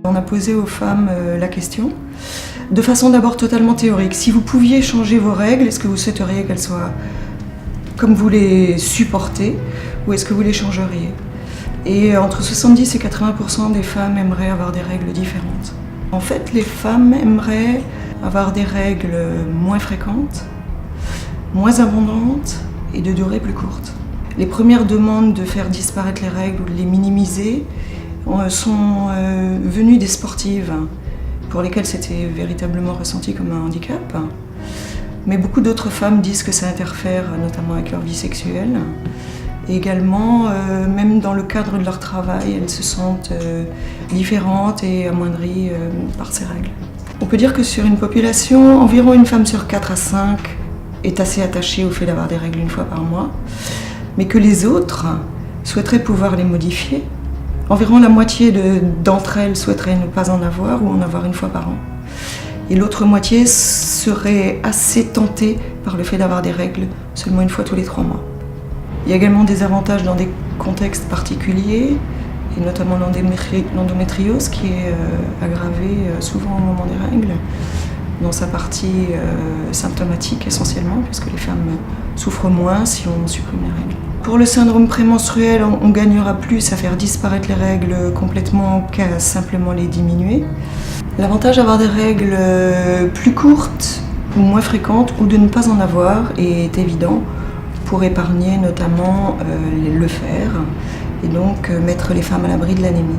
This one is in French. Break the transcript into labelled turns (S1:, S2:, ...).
S1: On a posé aux femmes la question, de façon d'abord totalement théorique. Si vous pouviez changer vos règles, est-ce que vous souhaiteriez qu'elles soient comme vous les supportez, ou est-ce que vous les changeriez? Et entre 70 et 80% des femmes aimeraient avoir des règles différentes. En fait, les femmes aimeraient avoir des règles moins fréquentes, moins abondantes et de durée plus courte. Les premières demandes de faire disparaître les règles ou de les minimiser sont venues des sportives, pour lesquelles c'était véritablement ressenti comme un handicap. Mais beaucoup d'autres femmes disent que ça interfère notamment avec leur vie sexuelle. Et également, même dans le cadre de leur travail, elles se sentent différentes et amoindries par ces règles. On peut dire que sur une population, environ une femme sur 4 à 5 est assez attachée au fait d'avoir des règles une fois par mois, mais que les autres souhaiteraient pouvoir les modifier. Environ la moitié d'entre elles souhaiteraient ne pas en avoir ou en avoir une fois par an. Et l'autre moitié serait assez tentée par le fait d'avoir des règles seulement une fois tous les 3 mois. Il y a également des avantages dans des contextes particuliers, et notamment l'endométriose qui est aggravée souvent au moment des règles, dans sa partie symptomatique essentiellement, puisque les femmes souffrent moins si on supprime les règles. Pour le syndrome prémenstruel, on gagnera plus à faire disparaître les règles complètement qu'à simplement les diminuer. L'avantage d'avoir des règles plus courtes ou moins fréquentes, ou de ne pas en avoir, est évident pour épargner notamment le fer et donc mettre les femmes à l'abri de l'anémie.